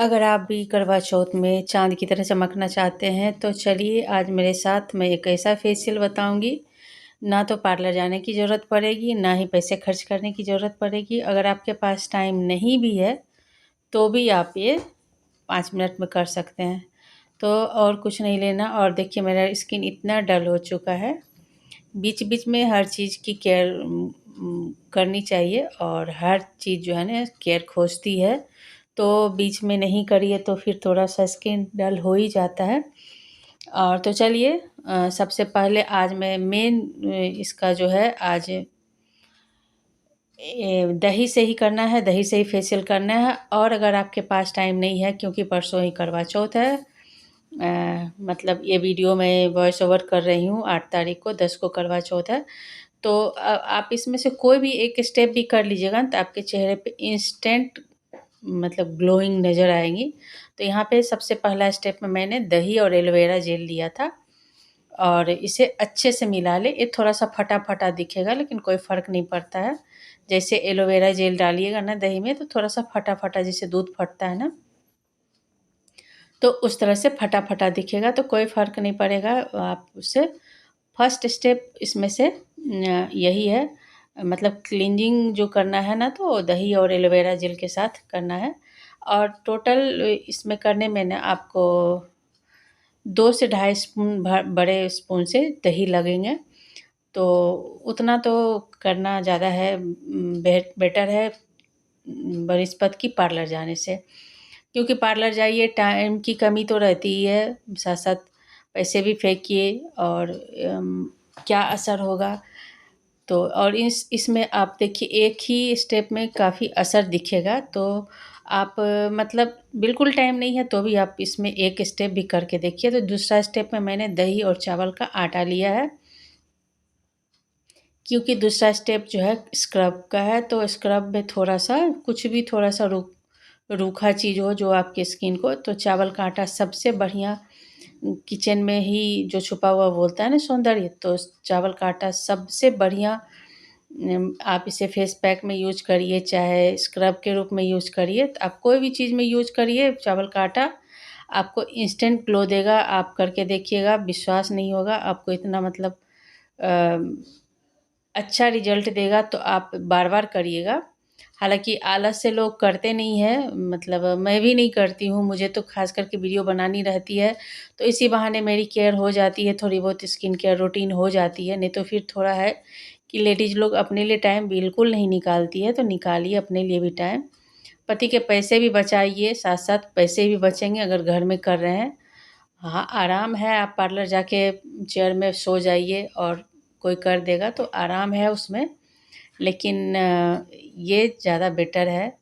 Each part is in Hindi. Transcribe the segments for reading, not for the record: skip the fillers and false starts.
अगर आप भी करवा चौथ में चाँद की तरह चमकना चाहते हैं तो चलिए आज मेरे साथ मैं एक ऐसा फेशियल बताऊंगी। ना तो पार्लर जाने की ज़रूरत पड़ेगी, ना ही पैसे खर्च करने की ज़रूरत पड़ेगी। अगर आपके पास टाइम नहीं भी है तो भी आप ये 5 मिनट में कर सकते हैं। तो और कुछ नहीं लेना। और देखिए मेरा स्किन इतना डल हो चुका है, बीच बीच में हर चीज़ की केयर करनी चाहिए और हर चीज़ जो है ना केयर खोजती है। तो बीच में नहीं करिए तो फिर थोड़ा सा स्किन डल हो ही जाता है। और तो चलिए सबसे पहले आज मैं मेन इसका जो है आज दही से ही करना है, दही से ही फेशियल करना है। और अगर आपके पास टाइम नहीं है क्योंकि परसों ही करवा चौथ है, मतलब ये वीडियो मैं वॉइस ओवर कर रही हूँ 8 तारीख को, 10 को करवा चौथ है। तो आप इसमें से कोई भी एक स्टेप भी कर लीजिएगा तो आपके चेहरे पे इंस्टेंट मतलब ग्लोइंग नज़र आएगी। तो यहाँ पे सबसे पहला स्टेप में मैंने दही और एलोवेरा जेल लिया था और इसे अच्छे से मिला ले। ये थोड़ा सा फटा फटा दिखेगा लेकिन कोई फ़र्क नहीं पड़ता है। जैसे एलोवेरा जेल डालिएगा ना दही में तो थोड़ा सा फटा फटा, जैसे दूध फटता है ना, तो उस तरह से फटा फटा दिखेगा तो कोई फ़र्क नहीं पड़ेगा। आप उससे फर्स्ट स्टेप इसमें से यही है, मतलब क्लींजिंग जो करना है ना तो दही और एलोवेरा जेल के साथ करना है। और टोटल इसमें करने में ना आपको 2 से ढाई स्पून बड़े स्पून से दही लगेंगे। तो उतना तो करना ज़्यादा है, बेटर है बनिस्पत की पार्लर जाने से। क्योंकि पार्लर जाइए टाइम की कमी तो रहती ही है, साथ साथ पैसे भी फेंकिए और क्या असर होगा। तो और इसमें आप देखिए एक ही स्टेप में काफ़ी असर दिखेगा। तो आप मतलब बिल्कुल टाइम नहीं है तो भी आप इसमें एक स्टेप भी करके देखिए। तो दूसरा स्टेप में मैंने दही और चावल का आटा लिया है, क्योंकि दूसरा स्टेप जो है स्क्रब का है। तो स्क्रब में थोड़ा सा कुछ भी थोड़ा सा रूखा चीज़ हो जो आपके स्किन को, तो चावल का आटा सबसे बढ़िया। किचन में ही जो छुपा हुआ बोलता है ना सौंदर्य, तो चावल का आटा सबसे बढ़िया। आप इसे फेस पैक में यूज करिए, चाहे स्क्रब के रूप में यूज करिए, तो आप कोई भी चीज़ में यूज करिए, चावल का आटा आपको इंस्टेंट ग्लो देगा। आप करके देखिएगा, विश्वास नहीं होगा आपको, इतना मतलब अच्छा रिजल्ट देगा। तो आप बार बार करिएगा। हालांकि आलस से लोग करते नहीं हैं, मतलब मैं भी नहीं करती हूँ, मुझे तो खास करके वीडियो बनानी रहती है तो इसी बहाने मेरी केयर हो जाती है, थोड़ी बहुत स्किन केयर रूटीन हो जाती है। नहीं तो फिर थोड़ा है कि लेडीज़ लोग अपने लिए टाइम बिल्कुल नहीं निकालती है। तो निकालिए अपने लिए भी टाइम, पति के पैसे भी बचाइए, साथ साथ पैसे भी बचेंगे अगर घर में कर रहे हैं। हाँ, आराम है, आप पार्लर जाके चेयर में सो जाइए और कोई कर देगा तो आराम है उसमें। लेकिन ये ज़्यादा बेटर है,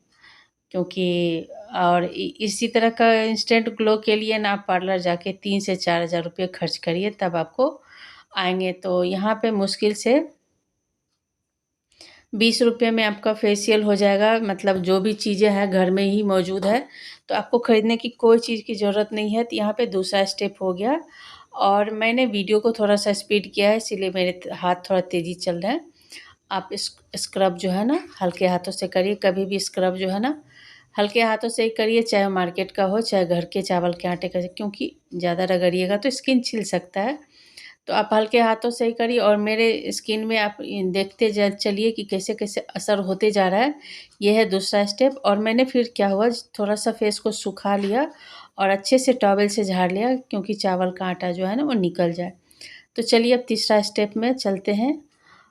क्योंकि और इसी तरह का इंस्टेंट ग्लो के लिए ना आप पार्लर जाके 3 से 4 हज़ार रुपये खर्च करिए तब आपको आएंगे। तो यहाँ पे मुश्किल से 20 रुपये में आपका फेशियल हो जाएगा। मतलब जो भी चीज़ें हैं घर में ही मौजूद है, तो आपको ख़रीदने की कोई चीज़ की ज़रूरत नहीं है। तो यहाँ पे दूसरा स्टेप हो गया। और मैंने वीडियो को थोड़ा सा स्पीड किया है, इसीलिए मेरे हाथ थोड़ा तेज़ी चल रहे हैं। आप स्क्रब जो है ना हल्के हाथों से करिए, कभी भी स्क्रब जो है ना हल्के हाथों से ही करिए, चाहे मार्केट का हो चाहे घर के चावल के आटे का, क्योंकि ज़्यादा रगड़िएगा तो स्किन छिल सकता है। तो आप हल्के हाथों से ही करिए और मेरे स्किन में आप देखते चलिए कि कैसे कैसे असर होते जा रहा है। ये है दूसरा स्टेप। और मैंने फिर क्या हुआ, थोड़ा सा फेस को सुखा लिया और अच्छे से टॉवल से झाड़ लिया, क्योंकि चावल का आटा जो है ना वो निकल जाए। तो चलिए अब तीसरा स्टेप में चलते हैं।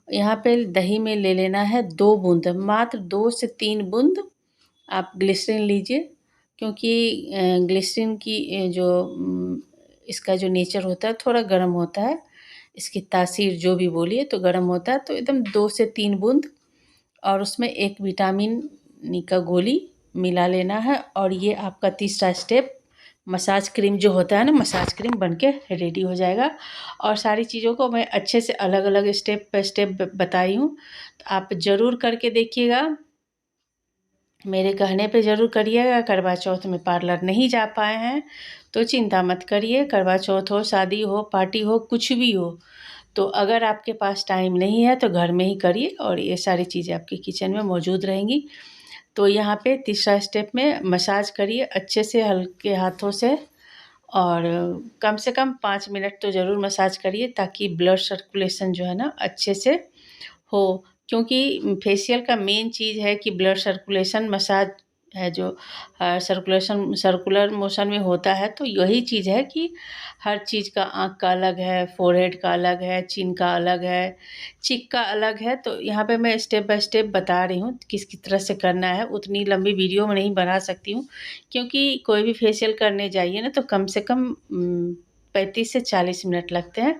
यहाँ पे दही में ले लेना है 2 बूंद, मात्र 2 से 3 बूंद आप ग्लिसरीन लीजिए। क्योंकि ग्लिसरीन की इसका जो नेचर होता है थोड़ा गर्म होता है, इसकी तासीर जो भी बोलिए तो गर्म होता है। तो एकदम 2 से 3 बूंद और उसमें एक विटामिन नी का गोली मिला लेना है। और ये आपका तीसरा स्टेप मसाज क्रीम जो होता है ना, मसाज क्रीम बनके रेडी हो जाएगा। और सारी चीज़ों को मैं अच्छे से अलग अलग स्टेप बाय स्टेप बताई हूँ, तो आप ज़रूर करके देखिएगा। मेरे कहने पे ज़रूर करिएगा। करवा चौथ में पार्लर नहीं जा पाए हैं तो चिंता मत करिए, करवा चौथ हो, शादी हो, पार्टी हो, कुछ भी हो, तो अगर आपके पास टाइम नहीं है तो घर में ही करिए और ये सारी चीज़ें आपके किचन में मौजूद रहेंगी। तो यहाँ पे तीसरा स्टेप में मसाज करिए अच्छे से हल्के हाथों से, और कम से कम 5 मिनट तो ज़रूर मसाज करिए ताकि ब्लड सर्कुलेशन जो है ना अच्छे से हो। क्योंकि फेशियल का मेन चीज़ है कि ब्लड सर्कुलेशन, मसाज है जो सर्कुलेशन सर्कुलर मोशन में होता है, तो यही चीज़ है कि हर चीज़ का, आँख का अलग है, फोरहेड का अलग है, चिन का अलग है, चीक का अलग है। तो यहाँ पे मैं स्टेप बाय स्टेप बता रही हूँ किस किस तरह से करना है। उतनी लंबी वीडियो में नहीं बना सकती हूँ, क्योंकि कोई भी फेशियल करने जाइए ना तो कम से कम 35 से 40 मिनट लगते हैं।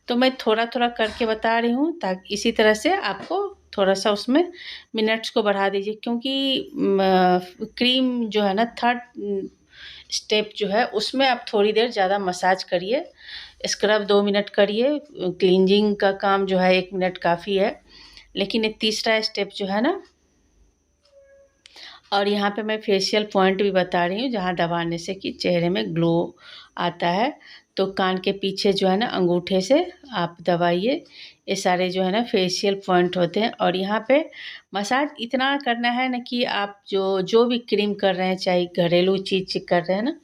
तो मैं थोड़ा-थोड़ा करके बता रही हूँ ताकि इसी तरह से आपको थोड़ा-सा उसमें मिनट्स को बढ़ा दीजिए, क्योंकि क्रीम जो है ना, थर्ड स्टेप जो है उसमें आप थोड़ी देर ज़्यादा मसाज करिए। स्क्रब 2 मिनट करिए, क्लींजिंग का काम जो है 1 मिनट काफ़ी है। लेकिन ये तीसरा स्टेप जो है ना, और यहाँ पे मैं फेशियल पॉइंट भी बता रही हूँ जहाँ दबाने से कि चेहरे में ग्लो आता है। तो कान के पीछे जो है ना अंगूठे से आप दबाइए। ये सारे जो है ना फेशियल पॉइंट होते हैं। और यहाँ पे मसाज इतना करना है ना कि आप जो भी क्रीम कर रहे हैं, चाहे घरेलू चीज़ कर रहे हैं ना,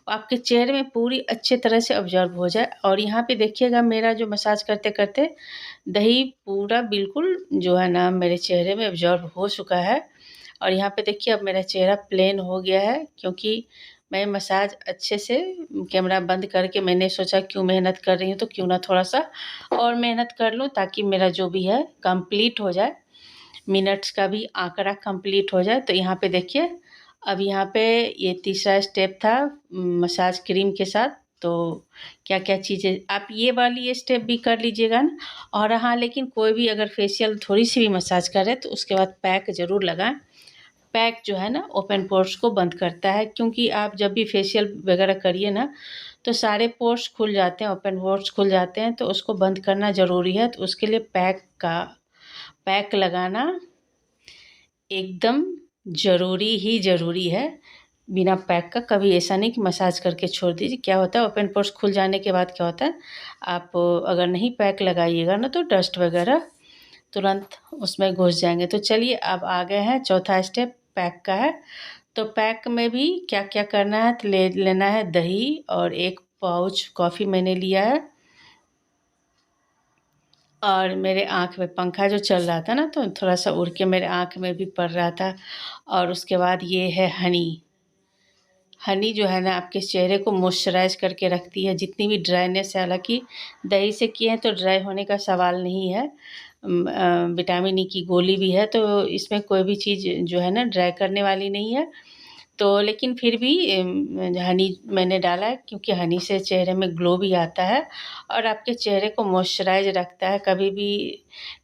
आपके चेहरे में पूरी अच्छे तरह से ऑब्जर्व हो जाए। और यहाँ पे देखिएगा, मेरा जो मसाज करते करते दही पूरा बिल्कुल जो है ना मेरे चेहरे में ऑब्जर्व हो चुका है। और यहाँ पे देखिए अब मेरा चेहरा प्लेन हो गया है, क्योंकि मैं मसाज अच्छे से कैमरा बंद करके मैंने सोचा क्यों मेहनत कर रही हूँ तो क्यों ना थोड़ा सा और मेहनत कर लूँ ताकि मेरा जो भी है कंप्लीट हो जाए, मिनट्स का भी आंकड़ा कंप्लीट हो जाए। तो यहाँ पे देखिए, अब यहाँ पे ये तीसरा स्टेप था मसाज क्रीम के साथ। तो क्या क्या चीज़ें आप ये वाली ये स्टेप भी कर लीजिएगा ना। और हाँ, लेकिन कोई भी अगर फेशियल थोड़ी सी भी मसाज करे तो उसके बाद पैक ज़रूर लगाएं। पैक जो है ना ओपन पोर्स को बंद करता है, क्योंकि आप जब भी फेशियल वगैरह करिए ना तो सारे पोर्स खुल जाते हैं, ओपन पोर्स खुल जाते हैं, तो उसको बंद करना ज़रूरी है। तो उसके लिए पैक लगाना एकदम ज़रूरी ही ज़रूरी है। बिना पैक का कभी ऐसा नहीं कि मसाज करके छोड़ दीजिए। क्या होता है, ओपन पोर्स खुल जाने के बाद क्या होता है, आप अगर नहीं पैक लगाइएगा ना तो डस्ट वगैरह तुरंत उसमें घुस जाएंगे। तो चलिए अब आ गए हैं, चौथा स्टेप पैक का है। तो पैक में भी क्या क्या करना है, तो लेना है दही और 1 पाउच कॉफ़ी मैंने लिया है। और मेरे आँख में पंखा जो चल रहा था ना तो थोड़ा सा उड़ के मेरे आँख में भी पड़ रहा था। और उसके बाद ये है हनी। हनी जो है ना आपके चेहरे को मॉइस्चराइज़ करके रखती है, जितनी भी ड्राइनेस है। हालाँकि दही से किए हैं तो ड्राई होने का सवाल नहीं है। विटामिन ई की गोली भी है, तो इसमें कोई भी चीज़ जो है ना ड्राई करने वाली नहीं है। तो लेकिन फिर भी हनी मैंने डाला है, क्योंकि हनी से चेहरे में ग्लो भी आता है और आपके चेहरे को मॉइस्चराइज़ रखता है। कभी भी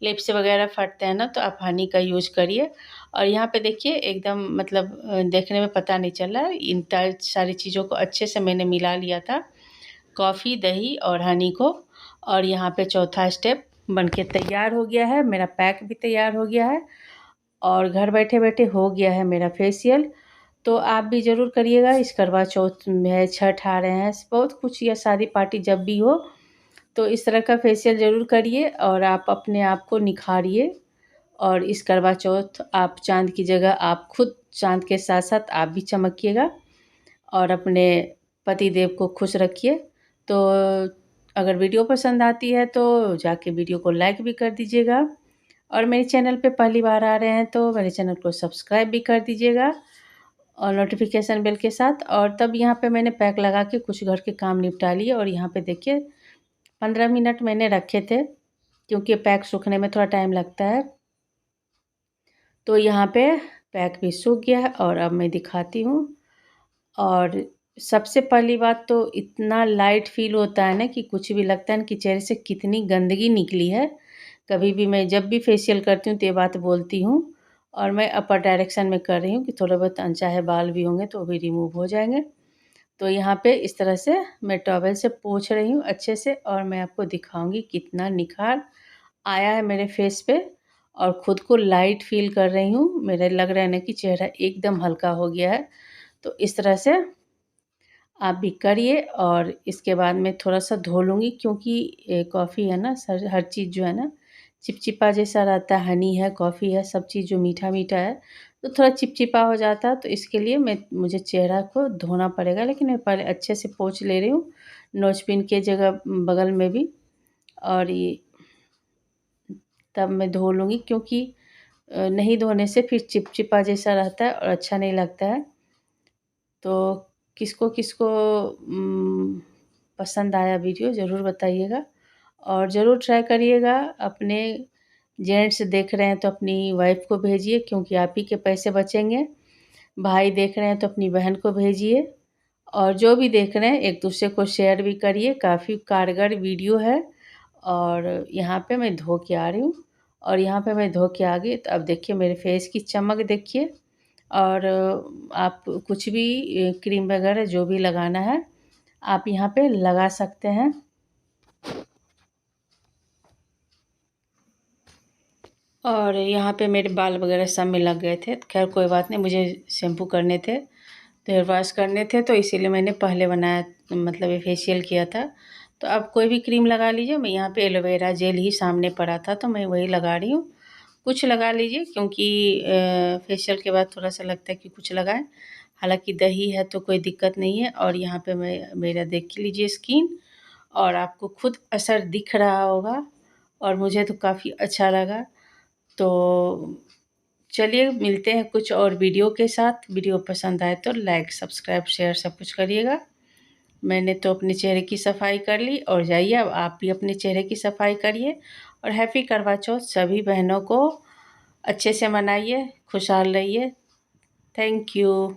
लिप्स वगैरह फटते हैं ना तो आप हनी का यूज़ करिए। और यहाँ पे देखिए एकदम मतलब देखने में पता नहीं चल रहा है, इन सारी चीज़ों को अच्छे से मैंने मिला लिया था, कॉफ़ी, दही और हनी को। और यहाँ पे चौथा स्टेप बनके तैयार हो गया है, मेरा पैक भी तैयार हो गया है और घर बैठे-बैठे हो गया है मेरा फेशियल। तो आप भी ज़रूर करिएगा। इस करवा चौथ में, छठ आ रहे हैं, बहुत कुछ, या शादी पार्टी जब भी हो तो इस तरह का फेशियल ज़रूर करिए और आप अपने आप को निखारिए। और इस करवा चौथ आप चाँद की जगह आप खुद चाँद के साथ-साथ आप भी चमकिएगा और अपने पति देव को खुश रखिए। तो अगर वीडियो पसंद आती है तो जाके वीडियो को लाइक भी कर दीजिएगा, और मेरे चैनल पे पहली बार आ रहे हैं तो मेरे चैनल को सब्सक्राइब भी कर दीजिएगा और नोटिफिकेशन बेल के साथ। और तब यहाँ पे मैंने पैक लगा के कुछ घर के काम निपटा लिए। और यहाँ पे देखिए 15 मिनट मैंने रखे थे, क्योंकि पैक सूखने में थोड़ा टाइम लगता है। तो यहाँ पे पैक भी सूख गया है और अब मैं दिखाती हूँ। और सबसे पहली बात तो इतना लाइट फील होता है ना कि कुछ भी लगता है ना कि चेहरे से कितनी गंदगी निकली है। कभी भी मैं जब भी फेशियल करती हूँ तो ये बात बोलती हूँ। और मैं अपर डायरेक्शन में कर रही हूँ कि थोड़े बहुत अनचाहे बाल भी होंगे तो वो भी रिमूव हो जाएंगे। तो यहाँ पे इस तरह से मैं टॉवल से पोंछ रही हूँ अच्छे से, और मैं आपको दिखाऊंगी कितना निखार आया है मेरे फेस पे। और ख़ुद को लाइट फील कर रही हूँ, मेरे लग रहा है ना कि चेहरा एकदम हल्का हो गया है। तो इस तरह से आप भी करिए। और इसके बाद मैं थोड़ा सा धो लूँगी, क्योंकि कॉफ़ी है ना, सर हर चीज़ जो है ना चिपचिपा जैसा रहता है। हनी है, कॉफ़ी है, सब चीज़ जो मीठा मीठा है तो थोड़ा चिपचिपा हो जाता है। तो इसके लिए मुझे चेहरा को धोना पड़ेगा, लेकिन मैं पहले अच्छे से पोंछ ले रही हूँ नोज़पिन के जगह बगल में भी। और ये तब मैं धो लूँगी, क्योंकि नहीं धोने से फिर चिपचिपा जैसा रहता है और अच्छा नहीं लगता है। तो किसको किसको पसंद आया वीडियो ज़रूर बताइएगा, और ज़रूर ट्राई करिएगा। अपने जेंट्स देख रहे हैं तो अपनी वाइफ को भेजिए, क्योंकि आप ही के पैसे बचेंगे। भाई देख रहे हैं तो अपनी बहन को भेजिए, और जो भी देख रहे हैं एक दूसरे को शेयर भी करिए। काफ़ी कारगर वीडियो है। और यहाँ पे मैं धो के आ रही हूँ, और यहाँ पे मैं धो के आ गई। तो अब देखिए मेरे फेस की चमक देखिए। और आप कुछ भी क्रीम वगैरह जो भी लगाना है आप यहाँ पे लगा सकते हैं। और यहाँ पे मेरे बाल वगैरह सब में लग गए थे। खैर कोई बात नहीं, मुझे शैम्पू करने थे तो हेयर वॉश करने थे, तो इसीलिए मैंने पहले बनाया, मतलब ये फेशियल किया था। तो अब कोई भी क्रीम लगा लीजिए। मैं यहाँ पे एलोवेरा जेल ही सामने पड़ा था तो मैं वही लगा रही हूँ। कुछ लगा लीजिए, क्योंकि फेशियल के बाद थोड़ा सा लगता है कि कुछ लगाएं। हालांकि दही है तो कोई दिक्कत नहीं है। और यहाँ पे मेरा देख लीजिए स्किन, और आपको खुद असर दिख रहा होगा, और मुझे तो काफ़ी अच्छा लगा। तो चलिए मिलते हैं कुछ और वीडियो के साथ। वीडियो पसंद आए तो लाइक, सब्सक्राइब, शेयर सब कुछ करिएगा। मैंने तो अपने चेहरे की सफाई कर ली, और जाइए अब आप भी अपने चेहरे की सफाई करिए। और हैप्पी करवा चौथ सभी बहनों को अच्छे से मनाइए, खुशहाल रहिए। Thank you.